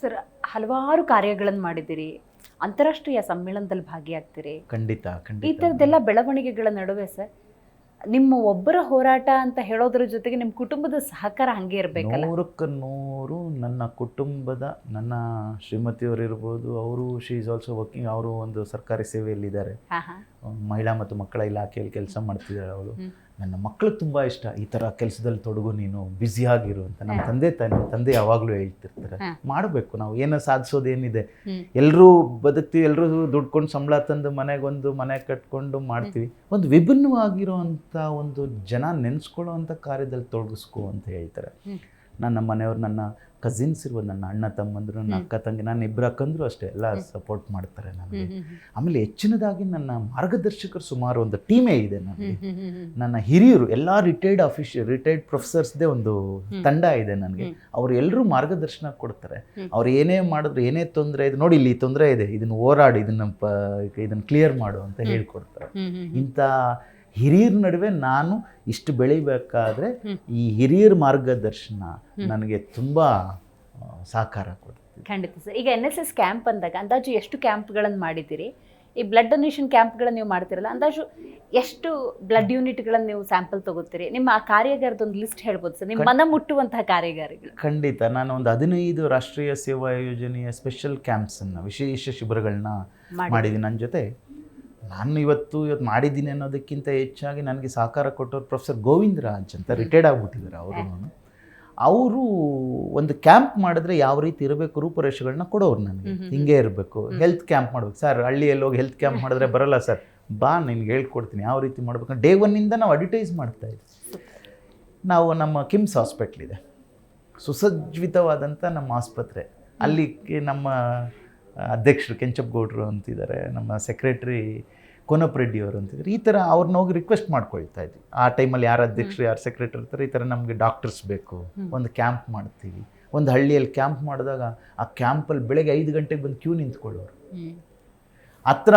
Sir, ಹಲವಾರು ಕಾರ್ಯಗಳನ್ನು ಮಾಡಿದ್ದೀರಿ, ಅಂತಾರಾಷ್ಟ್ರೀಯ ಸಮ್ಮೇಳನದಲ್ಲಿ ಭಾಗಿಯಾಗ್ತೀರಿ. ಖಂಡಿತ ಈ ಖಂಡಿತ ಥರದ್ದೆಲ್ಲ ಬೆಳವಣಿಗೆಗಳ ನಡುವೆ ಸರ್, ನಿಮ್ಮ ಒಬ್ಬರ ಹೋರಾಟ ಅಂತ ಹೇಳೋದ್ರ ಜೊತೆಗೆ ನಿಮ್ಮ ಕುಟುಂಬದ ಸಹಕಾರ ಹಂಗೆ ಇರಬೇಕಲ್ಲ? 100% ನನ್ನ ಕುಟುಂಬದ, ನನ್ನ ಶ್ರೀಮತಿಯವರು ಇರ್ಬೋದು, ಅವರು ಶಿ ಈಸ್ ಆಲ್ಸೋ ವರ್ಕಿಂಗ್, ಅವರು ಒಂದು ಸರ್ಕಾರಿ ಸೇವೆಯಲ್ಲಿದ್ದಾರೆ, ಮಹಿಳಾ ಮತ್ತು ಮಕ್ಕಳ ಇಲಾಖೆಯಲ್ಲಿ ಕೆಲಸ ಮಾಡ್ತಿದ್ದಾರೆ ಅವಳು. ನನ್ನ ಮಕ್ಕಳಿಗೆ ತುಂಬ ಇಷ್ಟ, ಈ ಥರ ಕೆಲಸದಲ್ಲಿ ತೊಡಗು, ನೀನು ಬ್ಯುಸಿಯಾಗಿರು ಅಂತ. ನಮ್ಮ ತಂದೆ ಯಾವಾಗಲೂ ಹೇಳ್ತಿರ್ತಾರೆ, ಮಾಡಬೇಕು, ನಾವು ಏನೋ ಸಾಧಿಸೋದೇನಿದೆ, ಎಲ್ಲರೂ ಬದುಕ್ತೀವಿ, ಎಲ್ಲರೂ ದುಡ್ಕೊಂಡು ಸಂಬಳ ತಂದು ಮನೆಗೊಂದು ಮನೆ ಕಟ್ಕೊಂಡು ಮಾಡ್ತೀವಿ. ಒಂದು ವಿಭಿನ್ನವಾಗಿರುವಂಥ ಒಂದು ಜನ ನೆನೆಸ್ಕೊಳ್ಳೋ ಅಂಥ ಕಾರ್ಯದಲ್ಲಿ ತೊಡಗಿಸ್ಕೋ ಅಂತ ಹೇಳ್ತಾರೆ. ನನ್ನ ಮನೆಯವರು, ನನ್ನ ಕಸಿನ್ಸ್ ಇರ್ಬೋದು, ನನ್ನ ಅಣ್ಣ ತಮ್ಮಂದರು, ನನ್ನ ಅಕ್ಕ ತಂಗಿ, ನಾನು ಇಬ್ಬರು ಅಕ್ಕಂದ್ರು ಅಷ್ಟೇ, ಎಲ್ಲ ಸಪೋರ್ಟ್ ಮಾಡ್ತಾರೆ ನನಗೆ. ಆಮೇಲೆ ಹೆಚ್ಚಿನದಾಗಿ ನನ್ನ ಮಾರ್ಗದರ್ಶಕರು ಸುಮಾರು ಒಂದು ಟೀಮೇ ಇದೆ ನನಗೆ. ನನ್ನ ಹಿರಿಯರು ಎಲ್ಲ ರಿಟೈರ್ಡ್ ಪ್ರೊಫೆಸರ್ಸ್ದೇ ಒಂದು ತಂಡ ಇದೆ ನನಗೆ. ಅವರು ಎಲ್ಲರೂ ಮಾರ್ಗದರ್ಶನ ಕೊಡ್ತಾರೆ. ಅವ್ರು ಏನೇ ಮಾಡಿದ್ರು, ಏನೇ ತೊಂದರೆ ಇದೆ, ನೋಡಿ ಇಲ್ಲಿ ತೊಂದರೆ ಇದೆ, ಇದನ್ನು ಹೋರಾಡಿ, ಇದನ್ನು ಕ್ಲಿಯರ್ ಮಾಡು ಅಂತ ಹೇಳ್ಕೊಡ್ತಾರೆ. ಇಂಥ ಹಿರಿಯರ ನಡುವೆ ನಾನು ಇಷ್ಟು ಬೆಳಿಬೇಕಾದ್ರೆ ಈ ಹಿರಿಯರ ಮಾರ್ಗದರ್ಶನ ನನಗೆ ತುಂಬ ಸಹಕಾರ ಕೊಡ್ತೀವಿ. ಖಂಡಿತ ಸರ್. ಈಗ NSS ಕ್ಯಾಂಪ್ ಅಂದಾಗ ಅಂದಾಜು ಎಷ್ಟು ಕ್ಯಾಂಪ್ಗಳನ್ನು ಮಾಡಿದ್ದೀರಿ? ಈ ಬ್ಲಡ್ ಡೊನೇಷನ್ ಕ್ಯಾಂಪ್ಗಳನ್ನು ನೀವು ಮಾಡ್ತಿರಲ್ಲ, ಅಂದಾಜು ಎಷ್ಟು ಬ್ಲಡ್ ಯೂನಿಟ್ಗಳನ್ನು ನೀವು ಸ್ಯಾಂಪಲ್ ತಗೋತೀರಿ? ನಿಮ್ಮ ಆ ಕಾರ್ಯಾಗಾರದೊಂದು ಲಿಸ್ಟ್ ಹೇಳ್ಬೋದು ಸರ್, ನಿಮ್ಮ ಮನ ಮುಟ್ಟುವಂತಹ ಕಾರ್ಯಾಗಾರಗಳು? ಖಂಡಿತ. ನಾನು ಒಂದು 15 ರಾಷ್ಟ್ರೀಯ ಸೇವಾ ಯೋಜನೆಯ ಸ್ಪೆಷಲ್ ಕ್ಯಾಂಪ್ಸನ್ನು, ವಿಶೇಷ ಶಿಬಿರಗಳನ್ನ ಮಾಡಿದ್ದೀನಿ. ನನ್ನ ಜೊತೆ ನಾನು ಇವತ್ತು ಮಾಡಿದ್ದೀನಿ ಅನ್ನೋದಕ್ಕಿಂತ ಹೆಚ್ಚಾಗಿ ನನಗೆ ಸಹಕಾರ ಕೊಟ್ಟವ್ರು ಪ್ರೊಫೆಸರ್ ಗೋವಿಂದರಾಜ್ ಅಂತ, ರಿಟೈರ್ಡ್ ಆಗಿಬಿಟ್ಟಿದ್ದಾರೆ ಅವರು. ಒಂದು ಕ್ಯಾಂಪ್ ಮಾಡಿದ್ರೆ ಯಾವ ರೀತಿ ಇರಬೇಕು ರೂಪುರೇಷೆಗಳನ್ನ ಕೊಡೋರು ನನಗೆ. ಹಿಂಗೆ ಇರಬೇಕು, ಹೆಲ್ತ್ ಕ್ಯಾಂಪ್ ಮಾಡ್ಬೇಕು ಸರ್, ಹಳ್ಳಿಯಲ್ಲಿ ಹೋಗಿ ಹೆಲ್ತ್ ಕ್ಯಾಂಪ್ ಮಾಡಿದ್ರೆ ಬರಲ್ಲ ಸರ್, ಬಾ ನಿನ್ಗೆ ಹೇಳ್ಕೊಡ್ತೀನಿ ಯಾವ ರೀತಿ ಮಾಡ್ಬೇಕು. ಡೇ 1 ನಾವು ಅಡ್ವರ್ಟೈಸ್ ಮಾಡ್ತಾಯಿದ್ವಿ. ನಾವು ನಮ್ಮ ಕಿಮ್ಸ್ ಹಾಸ್ಪಿಟ್ಲ್ ಇದೆ, ಸುಸಜ್ಜಿತವಾದಂಥ ನಮ್ಮ ಆಸ್ಪತ್ರೆ, ಅಲ್ಲಿ ನಮ್ಮ ಅಧ್ಯಕ್ಷರು ಕೆಂಚಪ್ಪಗೌಡರು ಅಂತಿದ್ದಾರೆ, ನಮ್ಮ ಸೆಕ್ರೆಟ್ರಿ ಕೋನಪ್ ರೆಡ್ಡಿ ಅವರು ಅಂತಿದ್ದಾರೆ. ಈ ಥರ ಅವ್ರನ್ನ ಹೋಗಿ ರಿಕ್ವೆಸ್ಟ್ ಮಾಡ್ಕೊಳ್ತಾ ಇದ್ವಿ. ಆ ಟೈಮಲ್ಲಿ ಯಾರು ಅಧ್ಯಕ್ಷರು, ಯಾರು ಸೆಕ್ರೆಟರಿ ಇರ್ತಾರೆ, ಈ ಥರ ನಮಗೆ ಡಾಕ್ಟರ್ಸ್ ಬೇಕು, ಒಂದು ಕ್ಯಾಂಪ್ ಮಾಡ್ತೀವಿ. ಒಂದು ಹಳ್ಳಿಯಲ್ಲಿ ಕ್ಯಾಂಪ್ ಮಾಡಿದಾಗ ಆ ಕ್ಯಾಂಪಲ್ಲಿ ಬೆಳಗ್ಗೆ 5 ಗಂಟೆಗೆ ಬಂದು ಕ್ಯೂ ನಿಂತ್ಕೊಳ್ಳೋರು. ಹತ್ರ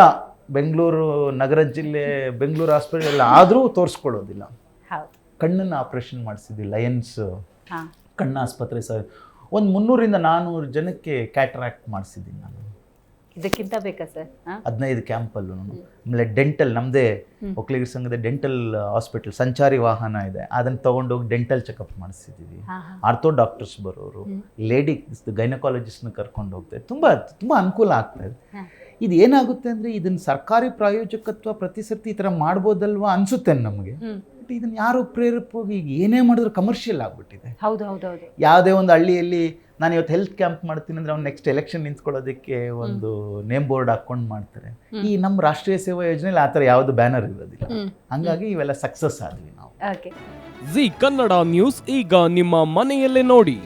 ಬೆಂಗಳೂರು ನಗರ ಜಿಲ್ಲೆ, ಬೆಂಗಳೂರು ಹಾಸ್ಪಿಟಲ್ ಎಲ್ಲ ಆದರೂ ತೋರಿಸ್ಕೊಳ್ಳೋದಿಲ್ಲ. ಕಣ್ಣನ್ನು ಆಪ್ರೇಷನ್ ಮಾಡಿಸಿದ್ವಿ, ಲಯನ್ಸ್ ಕಣ್ಣು ಆಸ್ಪತ್ರೆ ಸರ್. ಒಂದು 300-400 ಜನಕ್ಕೆ ಕ್ಯಾಟ್ರಾಕ್ಟ್ ಮಾಡಿಸಿದ್ದೀನಿ ನಾನು. ಇದಕ್ಕಿಂತ ಬೇಕಾ ಸರ್? 15 ಕ್ಯಾಂಪಲ್ಲೂ. ಆಮೇಲೆ ಡೆಂಟಲ್, ನಮ್ಮದೇ ಒಕ್ಕಲಿಗರ ಸಂಘದ ಡೆಂಟಲ್ ಹಾಸ್ಪಿಟಲ್, ಸಂಚಾರಿ ವಾಹನ ಇದೆ, ಅದನ್ನು ತೊಗೊಂಡೋಗಿ ಡೆಂಟಲ್ ಚೆಕಪ್ ಮಾಡಿಸಿದ್ದೀವಿ. ಆರ್ಥೋ ಡಾಕ್ಟರ್ಸ್ ಬರೋರು, ಲೇಡೀಸ್ ಗೈನಕಾಲಜಿಸ್ಟ್ನ ಕರ್ಕೊಂಡು ಹೋಗ್ತಾರೆ. ತುಂಬ ತುಂಬ ಅನುಕೂಲ ಆಗ್ತಾಯಿದೆ. ಇದು ಏನಾಗುತ್ತೆ ಅಂದರೆ, ಇದನ್ನು ಸರ್ಕಾರಿ ಪ್ರಾಯೋಜಕತ್ವ ಪ್ರತಿ ಸರ್ತಿ ಈ ಥರ ಮಾಡ್ಬೋದಲ್ವಾ ಅನಿಸುತ್ತೆ ನಮಗೆ. ಇದನ್ನು ಯಾರು ಪ್ರೇರೇಪವಾಗಿ ಏನೇ ಮಾಡಿದ್ರು ಕಮರ್ಷಿಯಲ್ ಆಗಿಬಿಟ್ಟಿದೆ. ಹೌದು. ಯಾವುದೇ ಒಂದು ಹಳ್ಳಿಯಲ್ಲಿ ನಾನು ಇವತ್ತು ಹೆಲ್ತ್ ಕ್ಯಾಂಪ್ ಮಾಡ್ತೀನಿ ಅಂದರೆ ಅವ್ನು ನೆಕ್ಸ್ಟ್ ಎಲೆಕ್ಷನ್ ನಿಂತ್ಕೊಳ್ಳೋದಕ್ಕೆ ಒಂದು ನೇಮ್ ಬೋರ್ಡ್ ಹಾಕ್ಕೊಂಡು ಮಾಡ್ತಾರೆ. ಈ ನಮ್ಮ ರಾಷ್ಟ್ರೀಯ ಸೇವಾ ಯೋಜನೆಯಲ್ಲಿ ಆ ಥರ ಯಾವುದು ಬ್ಯಾನರ್ ಇರೋದಿಲ್ಲ. ಹಂಗಾಗಿ ಇವೆಲ್ಲ ಸಕ್ಸಸ್ ಆದ್ವಿ ನಾವು. ಜಿ ಕನ್ನಡ ನ್ಯೂಸ್ ಈಗ ನಿಮ್ಮ ಮನೆಯಲ್ಲೇ ನೋಡಿ,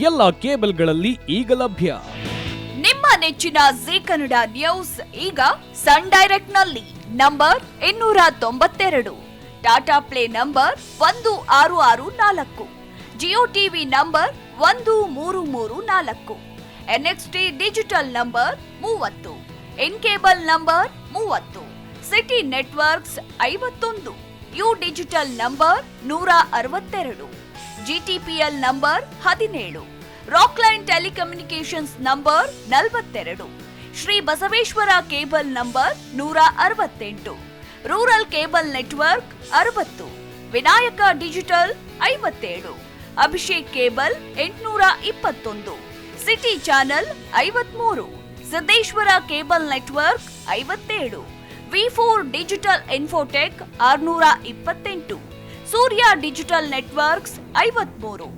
ಎಲ್ಲ ಕೇಬಲ್ಗಳಲ್ಲಿ ಈಗ ಲಭ್ಯ. ನಿಮ್ಮ ನೆಚ್ಚಿನ ಜಿ ಕನ್ನಡ ನ್ಯೂಸ್ ಈಗ ಸನ್ ಡೈರೆಕ್ಟ್ ನಲ್ಲಿ number 292, Tata play number 1664, Jio TV number 1334, NXT digital number 30, in cable number 30, city networks 51, U digital number 162, GTPL number 17, Rockline telecommunications number 42, Shri Basaveshwara cable number 168, rural cable network 60, Vinayaka digital 57, Abhishek cable 821, city channel 53, Siddeshwara cable network 57, V4 digital Infotech 628, Surya digital networks 53,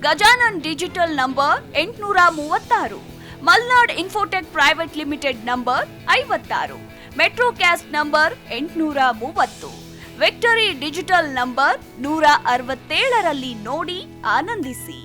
Gajanan digital number 836, Malnad infotech private limited number 56, metrocast number 830, victory digital number 167ರಲ್ಲಿ ನೋಡಿ ಆನಂದಿಸಿ.